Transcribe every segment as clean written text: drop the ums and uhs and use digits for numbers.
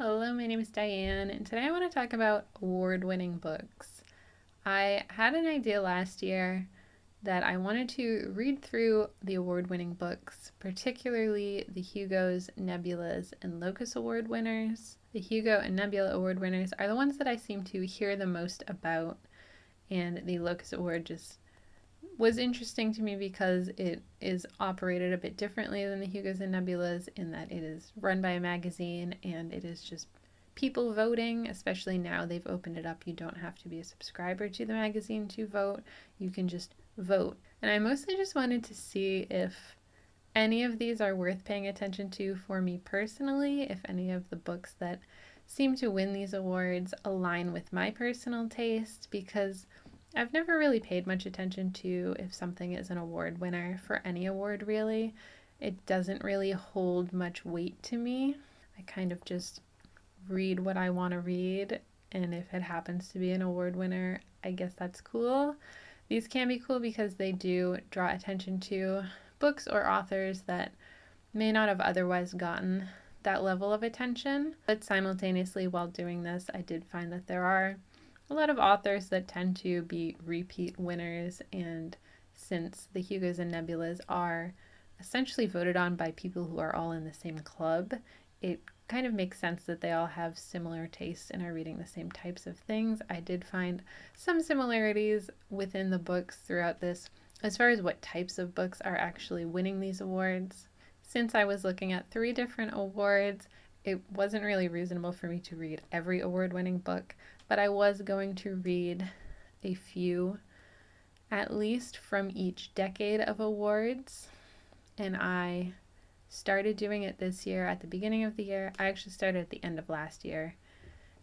Hello, my name is Diane, and today I want to talk about award-winning books. I had an idea last year that I wanted to read through the award-winning books, particularly the Hugos, Nebulas, and Locus Award winners. The Hugo and Nebula Award winners are the ones that I seem to hear the most about, and the Locus Award just was interesting to me because it is operated a bit differently than the Hugos and Nebulas in that it is run by a magazine and it is just people voting, especially now they've opened it up. You don't have to be a subscriber to the magazine to vote. You can just vote. And I mostly just wanted to see if any of these are worth paying attention to for me personally, if any of the books that seem to win these awards align with my personal taste, because I've never really paid much attention to if something is an award winner for any award, really. It doesn't really hold much weight to me. I kind of just read what I want to read, and if it happens to be an award winner, I guess that's cool. These can be cool because they do draw attention to books or authors that may not have otherwise gotten that level of attention. But simultaneously, while doing this, I did find that there are a lot of authors that tend to be repeat winners, and since the Hugos and Nebulas are essentially voted on by people who are all in the same club, it kind of makes sense that they all have similar tastes and are reading the same types of things. I did find some similarities within the books throughout this as far as what types of books are actually winning these awards. Since I was looking at 3 different awards, it wasn't really reasonable for me to read every award-winning book, but I was going to read a few, at least from each decade of awards, and I started doing it this year at the beginning of the year. I actually started at the end of last year,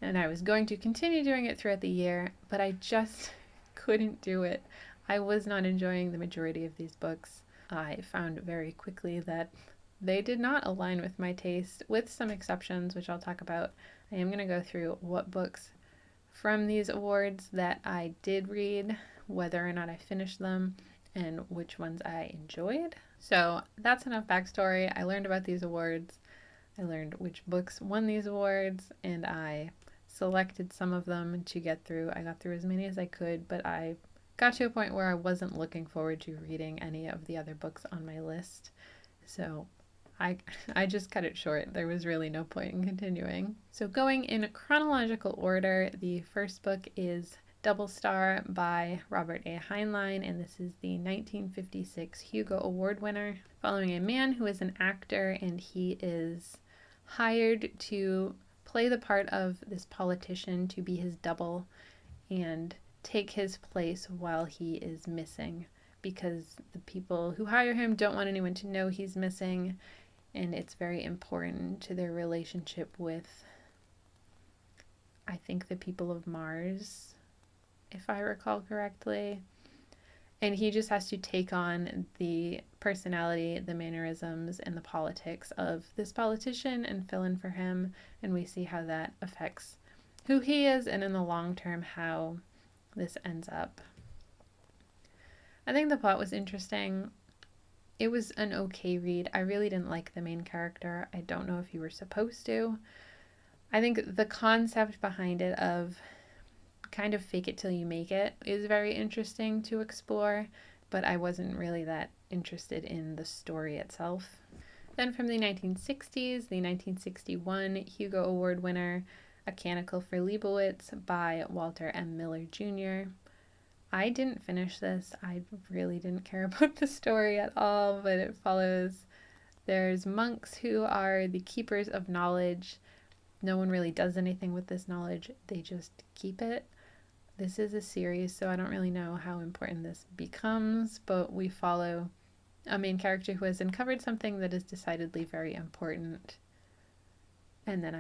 and I was going to continue doing it throughout the year, but I just couldn't do it. I was not enjoying the majority of these books. I found very quickly that they did not align with my taste, with some exceptions, which I'll talk about. I am going to go through what books from these awards that I did read, whether or not I finished them, and which ones I enjoyed. So that's enough backstory. I learned about these awards. I learned which books won these awards, and I selected some of them to get through. I got through as many as I could, but I got to a point where I wasn't looking forward to reading any of the other books on my list. So I just cut it short. There was really no point in continuing. So going in chronological order, the first book is Double Star by Robert A. Heinlein, and this is the 1956 Hugo Award winner, following a man who is an actor, and he is hired to play the part of this politician, to be his double and take his place while he is missing, because the people who hire him don't want anyone to know he's missing, and it's very important to their relationship with, I think, the people of Mars, if I recall correctly. And he just has to take on the personality, the mannerisms, and the politics of this politician and fill in for him, and we see how that affects who he is, and in the long term, how this ends up. I think the plot was interesting. It was an okay read. I really didn't like the main character. I don't know if you were supposed to. I think the concept behind it of kind of fake it till you make it is very interesting to explore, but I wasn't really that interested in the story itself. Then from the 1960s, the 1961 Hugo Award winner, A Canticle for Leibowitz by Walter M. Miller Jr. I didn't finish this. I really didn't care about the story at all, but it follows. There's monks who are the keepers of knowledge. No one really does anything with this knowledge. They just keep it. This is a series, so I don't really know how important this becomes, but we follow a main character who has uncovered something that is decidedly very important. And then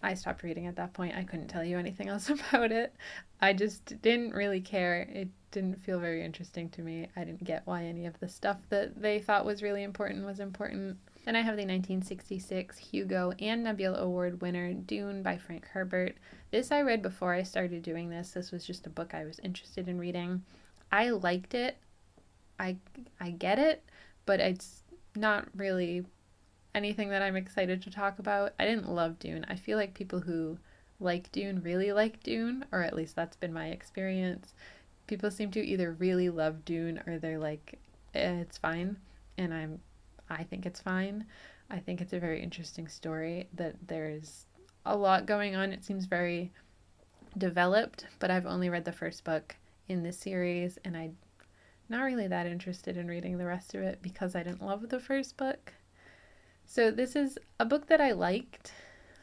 I stopped reading at that point. I couldn't tell you anything else about it. I just didn't really care. It didn't feel very interesting to me. I didn't get why any of the stuff that they thought was really important was important. Then I have the 1966 Hugo and Nebula Award winner, Dune by Frank Herbert. This I read before I started doing this. This was just a book I was interested in reading. I liked it. I get it, but it's not really anything that I'm excited to talk about. I didn't love Dune. I feel like people who like Dune really like Dune, or at least that's been my experience. People seem to either really love Dune or they're like, it's fine, and I think it's fine. I think it's a very interesting story that there's a lot going on. It seems very developed, but I've only read the first book in this series, and I'm not really that interested in reading the rest of it because I didn't love the first book. So this is a book that I liked.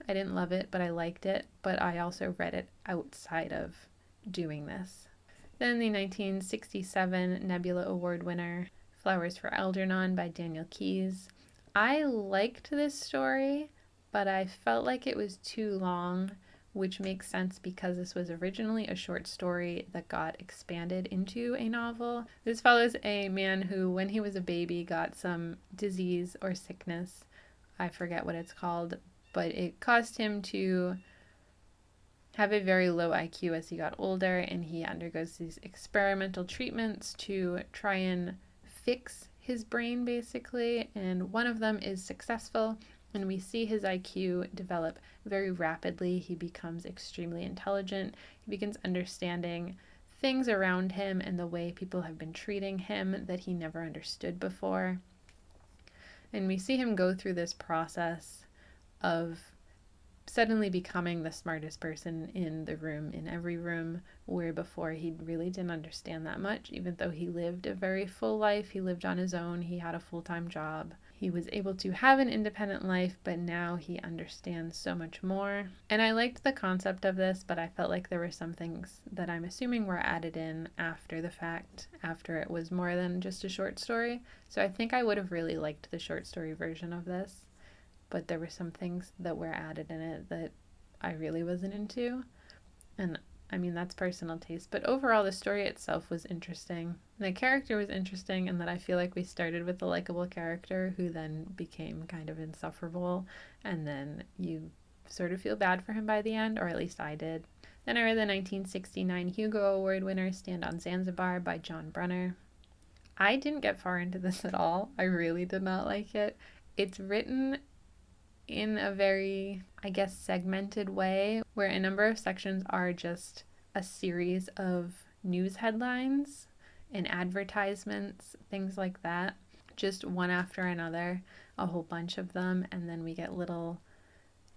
I didn't love it, but I liked it, but I also read it outside of doing this. Then the 1967 Nebula Award winner, Flowers for Algernon by Daniel Keyes. I liked this story, but I felt like it was too long, which makes sense because this was originally a short story that got expanded into a novel. This follows a man who, when he was a baby, got some disease or sickness. I forget what it's called, but it caused him to have a very low IQ as he got older, and he undergoes these experimental treatments to try and fix his brain, basically, and one of them is successful, and we see his IQ develop very rapidly. He becomes extremely intelligent. He begins understanding things around him and the way people have been treating him that he never understood before. And we see him go through this process of suddenly becoming the smartest person in the room, in every room, where before he really didn't understand that much. Even though he lived a very full life, he lived on his own, he had a full-time job, he was able to have an independent life, but now he understands so much more. And I liked the concept of this, but I felt like there were some things that I'm assuming were added in after the fact, after it was more than just a short story. So I think I would have really liked the short story version of this, but there were some things that were added in it that I really wasn't into. And I mean, that's personal taste, but overall the story itself was interesting. The character was interesting, and that I feel like we started with a likable character who then became kind of insufferable, and then you sort of feel bad for him by the end, or at least I did. Then I read the 1969 Hugo Award winner Stand on Zanzibar by John Brunner. I didn't get far into this at all. I really did not like it. It's written in a very, I guess, segmented way, where a number of sections are just a series of news headlines and advertisements, things like that, just one after another, a whole bunch of them, and then we get little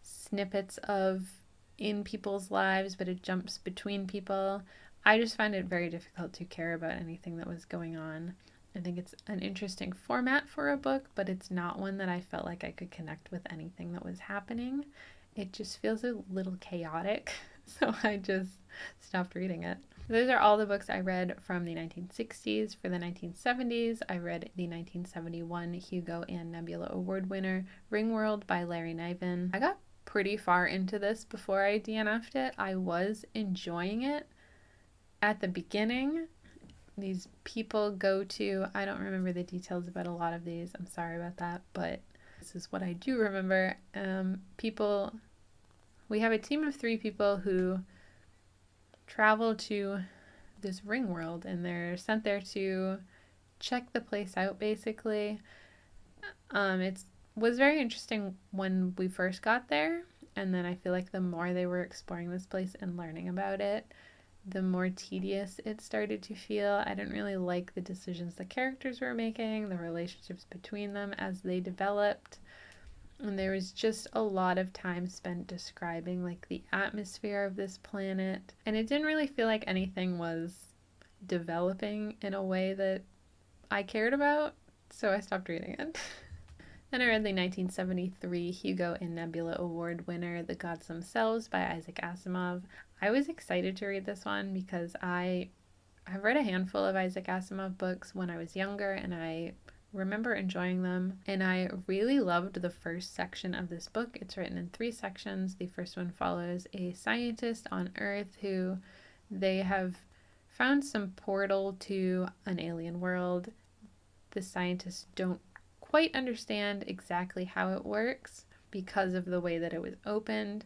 snippets of in people's lives, but it jumps between people. I just find it very difficult to care about anything that was going on. I think it's an interesting format for a book, but it's not one that I felt like I could connect with anything that was happening. It just feels a little chaotic, so I just stopped reading it. Those are all the books I read from the 1960s. For the 1970s, I read the 1971 Hugo and Nebula Award winner Ringworld by Larry Niven. I got pretty far into this before I DNF'd it. I was enjoying it at the beginning. These people go to, I don't remember the details about a lot of these, I'm sorry about that, but this is what I do remember. We have a team of 3 people who travel to this ring world, and they're sent there to check the place out, basically. It was very interesting when we first got there, and then I feel like the more they were exploring this place and learning about it, the more tedious it started to feel. I didn't really like the decisions the characters were making, the relationships between them as they developed. And there was just a lot of time spent describing like the atmosphere of this planet. And it didn't really feel like anything was developing in a way that I cared about, so I stopped reading it. Then I read the 1973 Hugo and Nebula Award winner, The Gods Themselves by Isaac Asimov. I was excited to read this one because I have read a handful of Isaac Asimov books when I was younger, and I remember enjoying them. And I really loved the first section of this book. It's written in 3 sections. The first one follows a scientist on Earth who they have found some portal to an alien world. The scientists don't quite understand exactly how it works because of the way that it was opened,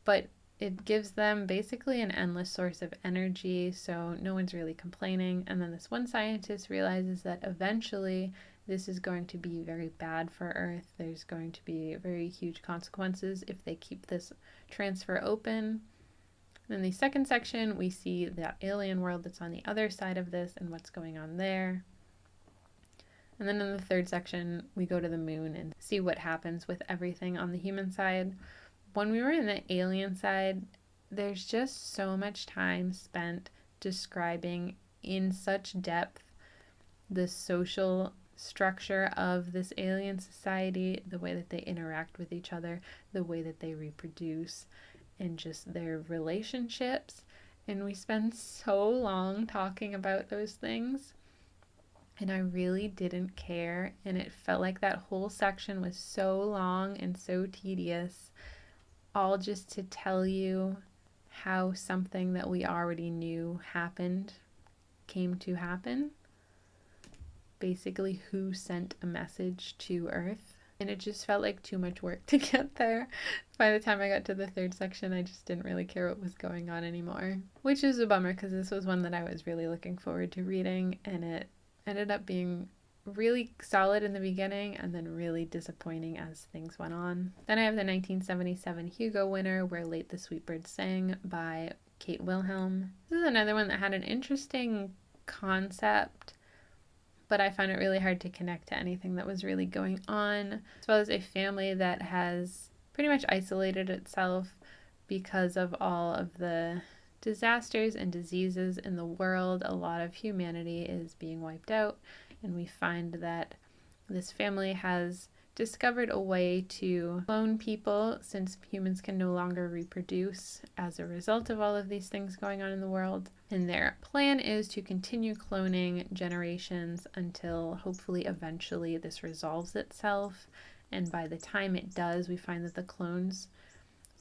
but it gives them basically an endless source of energy, so no one's really complaining. And then this one scientist realizes that eventually this is going to be very bad for Earth. There's going to be very huge consequences if they keep this transfer open. In the second section, we see that alien world that's on the other side of this and what's going on there. And then in the third section, we go to the moon and see what happens with everything on the human side. When we were in the alien side, there's just so much time spent describing in such depth the social structure of this alien society, the way that they interact with each other, the way that they reproduce, and just their relationships. And we spend so long talking about those things, and I really didn't care, and it felt like that whole section was so long and so tedious, all just to tell you how something that we already knew happened came to happen. Basically, who sent a message to Earth. And it just felt like too much work to get there. By the time I got to the third section, I just didn't really care what was going on anymore. Which is a bummer, because this was one that I was really looking forward to reading, and it ended up being really solid in the beginning and then really disappointing as things went on. Then I have the 1977 Hugo winner, Where Late the Sweet Bird Sang by Kate Wilhelm. This is another one that had an interesting concept, but I found it really hard to connect to anything that was really going on, as well as a family that has pretty much isolated itself because of all of the disasters and diseases in the world. A lot of humanity is being wiped out, and we find that this family has discovered a way to clone people, since humans can no longer reproduce as a result of all of these things going on in the world. And their plan is to continue cloning generations until hopefully eventually this resolves itself. And by the time it does, we find that the clones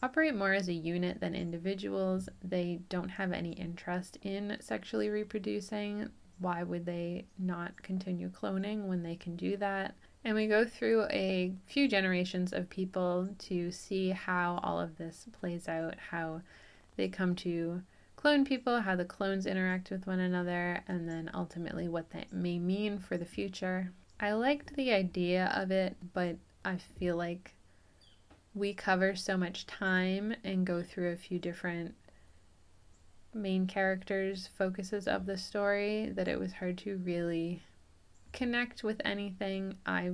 operate more as a unit than individuals. They don't have any interest in sexually reproducing. Why would they not continue cloning when they can do that? And we go through a few generations of people to see how all of this plays out, how they come to clone people, how the clones interact with one another, and then ultimately what that may mean for the future. I liked the idea of it, but I feel like we cover so much time and go through a few different main characters' focuses of the story that it was hard to really connect with anything. I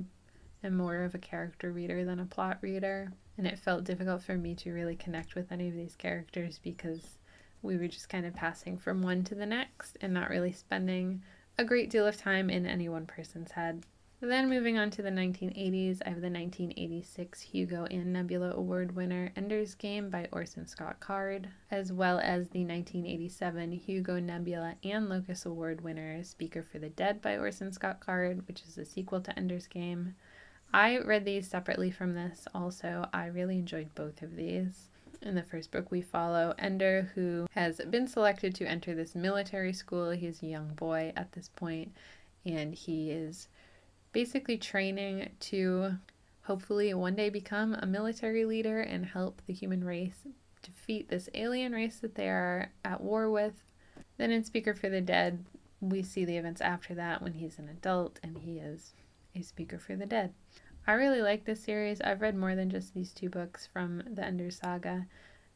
am more of a character reader than a plot reader, and it felt difficult for me to really connect with any of these characters because we were just kind of passing from one to the next and not really spending a great deal of time in any one person's head. Then moving on to the 1980s, I have the 1986 Hugo and Nebula Award winner Ender's Game by Orson Scott Card, as well as the 1987 Hugo, Nebula, and Locus Award winner Speaker for the Dead by Orson Scott Card, which is a sequel to Ender's Game. I read these separately from this also. I really enjoyed both of these. In the first book, we follow Ender, who has been selected to enter this military school. He's a young boy at this point, and he is basically training to hopefully one day become a military leader and help the human race defeat this alien race that they are at war with. Then in Speaker for the Dead, we see the events after that when he's an adult and he is a Speaker for the Dead. I really like this series. I've read more than just these two books from the Ender saga,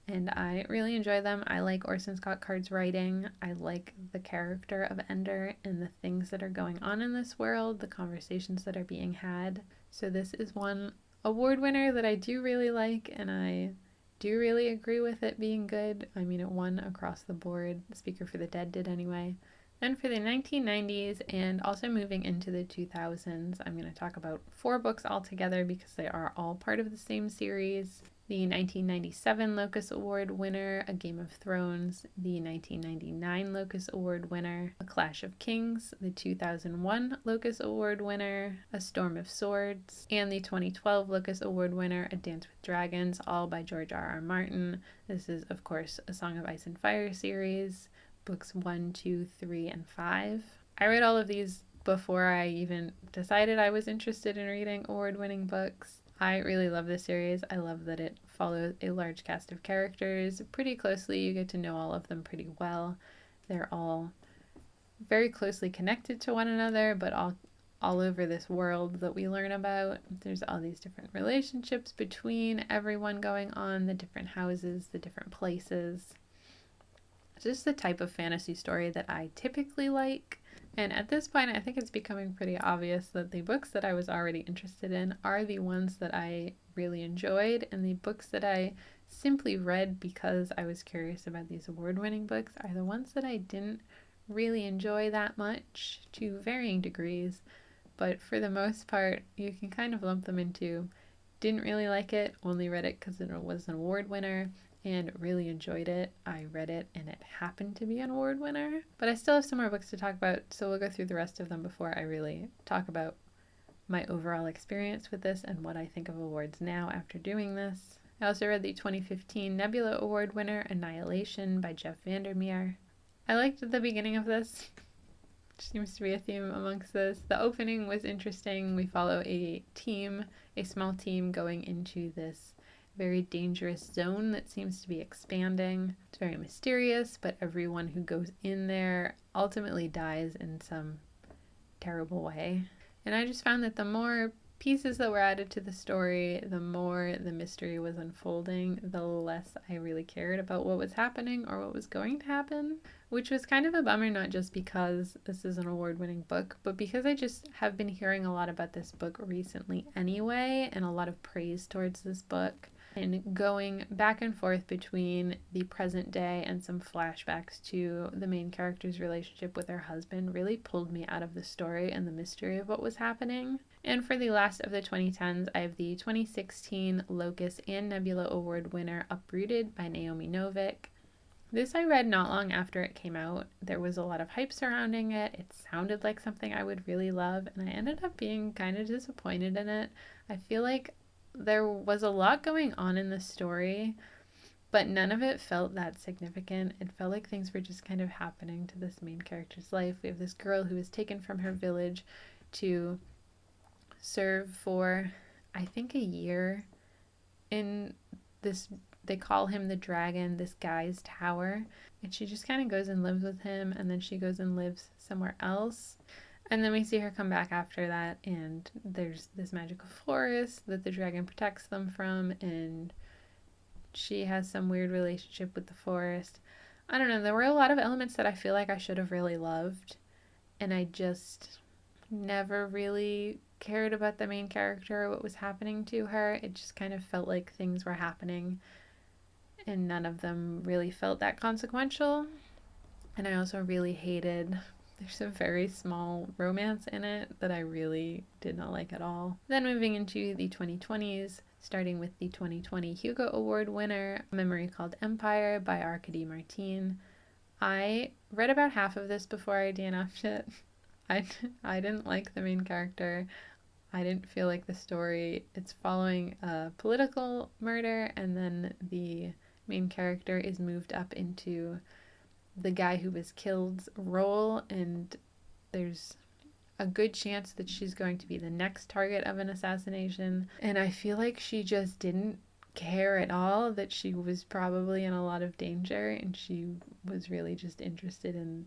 and I really enjoy them. I like Orson Scott Card's writing. I like the character of Ender and the things that are going on in this world, the conversations that are being had. So this is one award winner that I do really like, and I do really agree with it being good. I mean, it won across the board. The Speaker for the Dead did anyway. Then for the 1990s and also moving into the 2000s, I'm going to talk about 4 books altogether because they are all part of the same series. The 1997 Locus Award winner, A Game of Thrones, the 1999 Locus Award winner, A Clash of Kings, the 2001 Locus Award winner, A Storm of Swords, and the 2012 Locus Award winner, A Dance with Dragons, all by George R.R. Martin. This is, of course, a Song of Ice and Fire series, books 1, 2, 3, and 5. I read all of these before I even decided I was interested in reading award-winning books. I really love this series. I love that it follows a large cast of characters pretty closely. You get to know all of them pretty well. They're all very closely connected to one another, but all all over this world that we learn about. There's all these different relationships between everyone going on, the different houses, the different places. It's just the type of fantasy story that I typically like. And at this point, I think it's becoming pretty obvious that the books that I was already interested in are the ones that I really enjoyed, and the books that I simply read because I was curious about these award-winning books are the ones that I didn't really enjoy that much, to varying degrees. But for the most part, you can kind of lump them into didn't really like it, only read it because it was an award winner, and really enjoyed it. I read it and it happened to be an award winner. But I still have some more books to talk about, so we'll go through the rest of them before I really talk about my overall experience with this and what I think of awards now after doing this. I also read the 2015 Nebula Award winner, Annihilation by Jeff Vandermeer. I liked the beginning of this. Seems to be a theme amongst this. The opening was interesting. We follow a small team going into this very dangerous zone that seems to be expanding. It's very mysterious, but everyone who goes in there ultimately dies in some terrible way. And I just found that the more pieces that were added to the story, the more the mystery was unfolding, the less I really cared about what was happening or what was going to happen, which was kind of a bummer, not just because this is an award-winning book, but because I just have been hearing a lot about this book recently anyway, and a lot of praise towards this book. And going back and forth between the present day and some flashbacks to the main character's relationship with her husband really pulled me out of the story and the mystery of what was happening. And for the last of the 2010s, I have the 2016 Locus and Nebula Award winner Uprooted by Naomi Novik. This I read not long after it came out. There was a lot of hype surrounding it. It sounded like something I would really love, and I ended up being kind of disappointed in it. I feel like there was a lot going on in the story, but none of it felt that significant. It felt like things were just kind of happening to this main character's life. We have this girl who is taken from her village to serve for, I think, a year in this, they call him the dragon, this guy's tower, and she just kind of goes and lives with him, and then she goes and lives somewhere else. And then we see her come back after that, and there's this magical forest that the dragon protects them from, and she has some weird relationship with the forest. I don't know, there were a lot of elements that I feel like I should have really loved, and I just never really cared about the main character or what was happening to her. It just kind of felt like things were happening, and none of them really felt that consequential. And I also really hated, there's a very small romance in it that I really did not like at all. Then moving into the 2020s, starting with the 2020 Hugo Award winner, A Memory Called Empire by Arkady Martine. I read about half of this before I DNF'd it. I didn't like the main character. I didn't feel like the story, it's following a political murder, and then the main character is moved up into the guy who was killed's role, and there's a good chance that she's going to be the next target of an assassination. And I feel like she just didn't care at all, that she was probably in a lot of danger, and she was really just interested in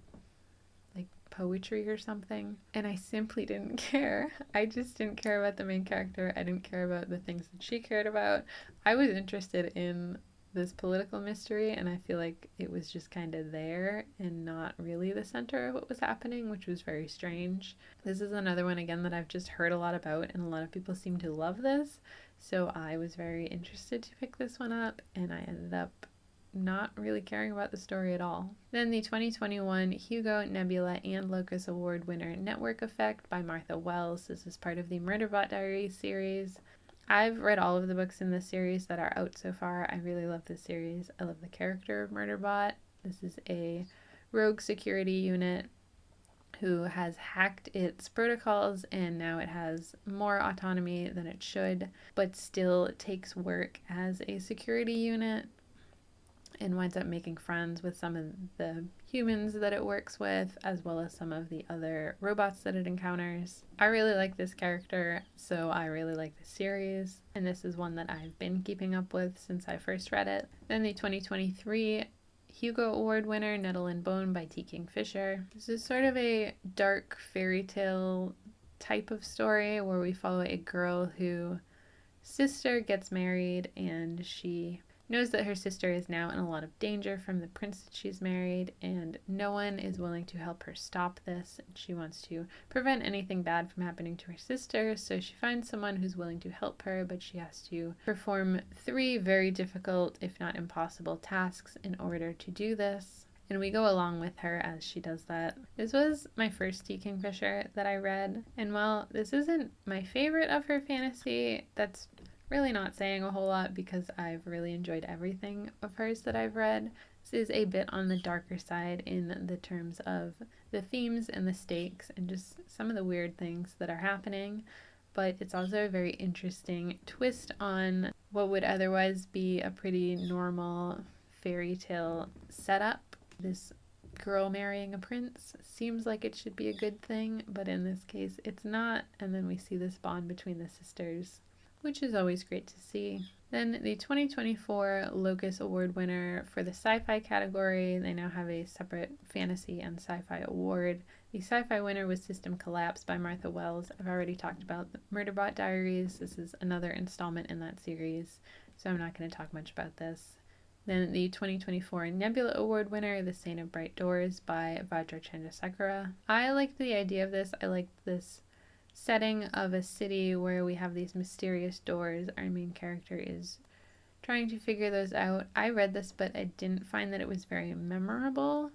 like poetry or something. And I simply didn't care. I just didn't care about the main character. I didn't care about the things that she cared about. I was interested in this political mystery, and I feel like it was just kind of there and not really the center of what was happening, which was very strange. This is another one again that I've just heard a lot about, and a lot of people seem to love this, so I was very interested to pick this one up, and I ended up not really caring about the story at all. Then the 2021 Hugo, Nebula, and Locus Award winner Network Effect by Martha Wells. This is part of the Murderbot Diaries series. I've read all of the books in this series that are out so far. I really love this series. I love the character of Murderbot. This is a rogue security unit who has hacked its protocols, and now it has more autonomy than it should, but still takes work as a security unit and winds up making friends with some of the humans that it works with, as well as some of the other robots that it encounters. I really like this character, so I really like the series, and this is one that I've been keeping up with since I first read it. Then the 2023 Hugo Award winner, Nettle and Bone by T. Kingfisher. This is sort of a dark fairy tale type of story where we follow a girl whose sister gets married, and she knows that her sister is now in a lot of danger from the prince that she's married, and no one is willing to help her stop this. And she wants to prevent anything bad from happening to her sister, so she finds someone who's willing to help her, but she has to perform 3 very difficult, if not impossible, tasks in order to do this. And we go along with her as she does that. This was my first T. Kingfisher that I read, and while this isn't my favorite of her fantasy, that's really not saying a whole lot because I've really enjoyed everything of hers that I've read. This is a bit on the darker side in the terms of the themes and the stakes and just some of the weird things that are happening, but it's also a very interesting twist on what would otherwise be a pretty normal fairy tale setup. This girl marrying a prince seems like it should be a good thing, but in this case it's not, and then we see this bond between the sisters, which is always great to see. Then the 2024 Locus Award winner for the sci-fi category, they now have a separate fantasy and sci-fi award. The sci-fi winner was System Collapse by Martha Wells. I've already talked about the Murderbot Diaries. This is another installment in that series, so I'm not going to talk much about this. Then the 2024 Nebula Award winner, The Saint of Bright Doors by Vajra Chandrasekhara. I liked the idea of this. I liked this setting of a city where we have these mysterious doors. Our main character is trying to figure those out. I read this, but I didn't find that it was very memorable.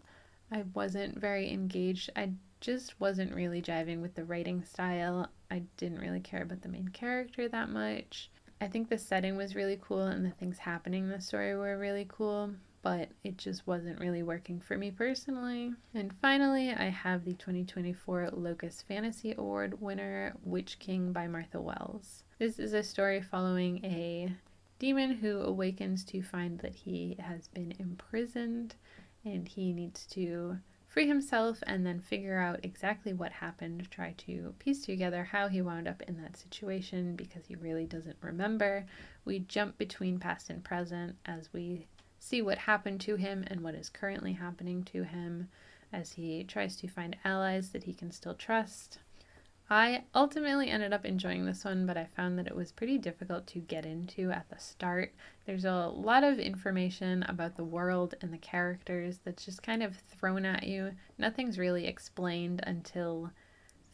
I wasn't very engaged. I just wasn't really jiving with the writing style. I didn't really care about the main character that much. I think the setting was really cool and the things happening in the story were really cool, but it just wasn't really working for me personally. And finally, I have the 2024 Locus Fantasy Award winner, Witch King by Martha Wells. This is a story following a demon who awakens to find that he has been imprisoned and he needs to free himself and then figure out exactly what happened, try to piece together how he wound up in that situation because he really doesn't remember. We jump between past and present as we see what happened to him and what is currently happening to him as he tries to find allies that he can still trust. I ultimately ended up enjoying this one, but I found that it was pretty difficult to get into at the start. There's a lot of information about the world and the characters that's just kind of thrown at you. Nothing's really explained until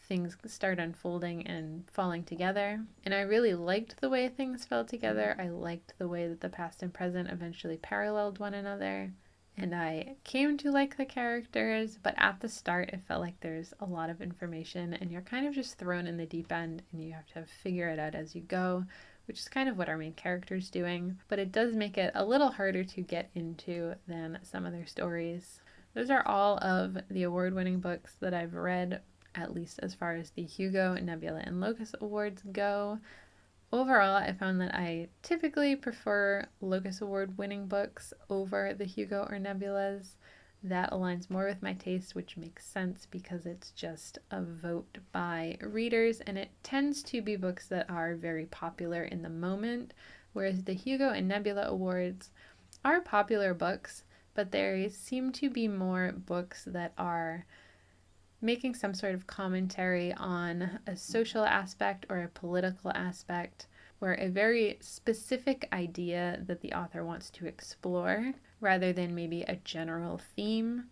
things start unfolding and falling together. And I really liked the way things fell together. I liked the way that the past and present eventually paralleled one another. And I came to like the characters, but at the start it felt like there's a lot of information and you're kind of just thrown in the deep end and you have to figure it out as you go, which is kind of what our main character's doing. But it does make it a little harder to get into than some other stories. Those are all of the award-winning books that I've read, at least as far as the Hugo, Nebula, and Locus Awards go. Overall, I found that I typically prefer Locus Award winning books over the Hugo or Nebulas. That aligns more with my taste, which makes sense because it's just a vote by readers, and it tends to be books that are very popular in the moment, whereas the Hugo and Nebula Awards are popular books, but there seem to be more books that are making some sort of commentary on a social aspect or a political aspect, or a very specific idea that the author wants to explore, rather than maybe a general theme.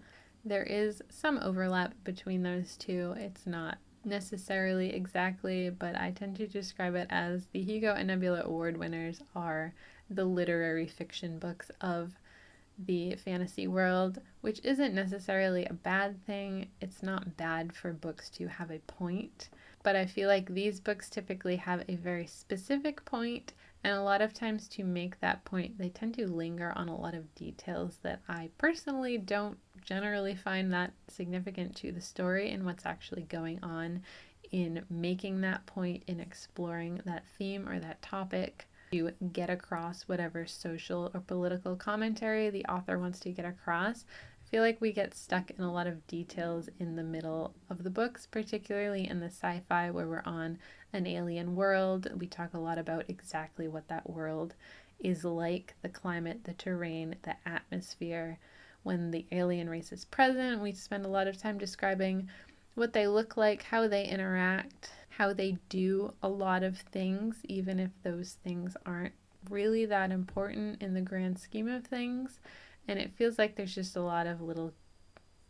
There is some overlap between those two. It's not necessarily exactly, but I tend to describe it as the Hugo and Nebula Award winners are the literary fiction books of the fantasy world, which isn't necessarily a bad thing. It's not bad for books to have a point, but I feel like these books typically have a very specific point, and a lot of times to make that point, they tend to linger on a lot of details that I personally don't generally find that significant to the story and what's actually going on in making that point, in exploring that theme or that topic, to get across whatever social or political commentary the author wants to get across. I feel like we get stuck in a lot of details in the middle of the books, particularly in the sci-fi where we're on an alien world. We talk a lot about exactly what that world is like, the climate, the terrain, the atmosphere. When the alien race is present, we spend a lot of time describing what they look like, how they interact, how they do a lot of things, even if those things aren't really that important in the grand scheme of things. And it feels like there's just a lot of little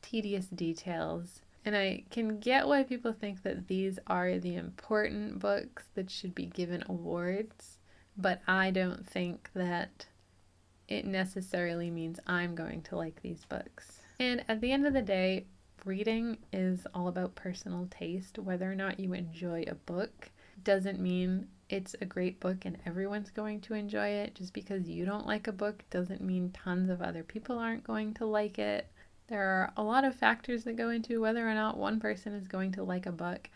tedious details. And I can get why people think that these are the important books that should be given awards, but I don't think that it necessarily means I'm going to like these books. And at the end of the day, reading is all about personal taste. Whether or not you enjoy a book doesn't mean it's a great book and everyone's going to enjoy it. Just because you don't like a book doesn't mean tons of other people aren't going to like it. There are a lot of factors that go into whether or not one person is going to like a book.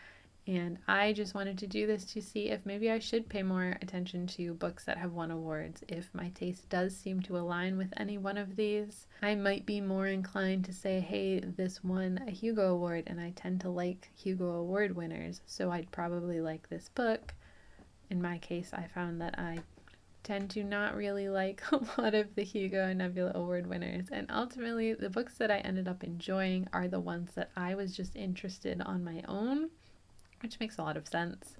And I just wanted to do this to see if maybe I should pay more attention to books that have won awards. If my taste does seem to align with any one of these, I might be more inclined to say, hey, this won a Hugo Award, and I tend to like Hugo Award winners, so I'd probably like this book. In my case, I found that I tend to not really like a lot of the Hugo and Nebula Award winners, and ultimately the books that I ended up enjoying are the ones that I was just interested on my own, which makes a lot of sense.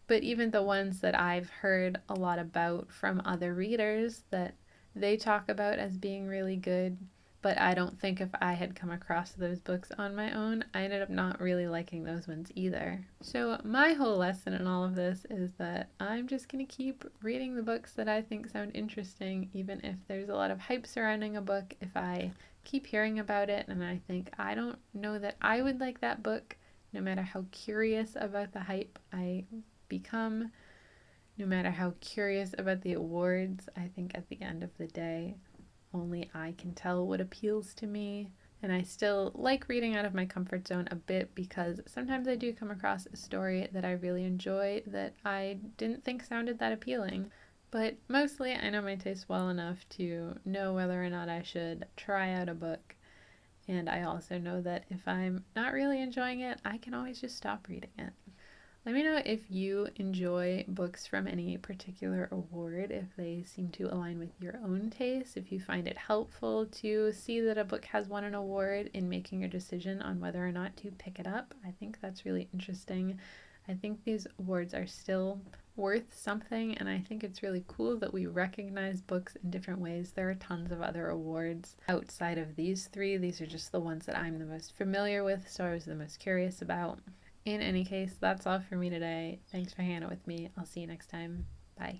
But even the ones that I've heard a lot about from other readers that they talk about as being really good, but I don't think if I had come across those books on my own, I ended up not really liking those ones either. So my whole lesson in all of this is that I'm just going to keep reading the books that I think sound interesting, even if there's a lot of hype surrounding a book. If I keep hearing about it and I think I don't know that I would like that book, no matter how curious about the hype I become, no matter how curious about the awards, I think at the end of the day, only I can tell what appeals to me. And I still like reading out of my comfort zone a bit because sometimes I do come across a story that I really enjoy that I didn't think sounded that appealing. But mostly I know my taste well enough to know whether or not I should try out a book. And I also know that if I'm not really enjoying it, I can always just stop reading it. Let me know if you enjoy books from any particular award, if they seem to align with your own taste, if you find it helpful to see that a book has won an award in making your decision on whether or not to pick it up. I think that's really interesting. I think these awards are still worth something, and I think it's really cool that we recognize books in different ways. There are tons of other awards outside of these three. These are just the ones that I'm the most familiar with, so I was the most curious about. In any case, that's all for me today. Thanks for hanging out with me. I'll see you next time. Bye.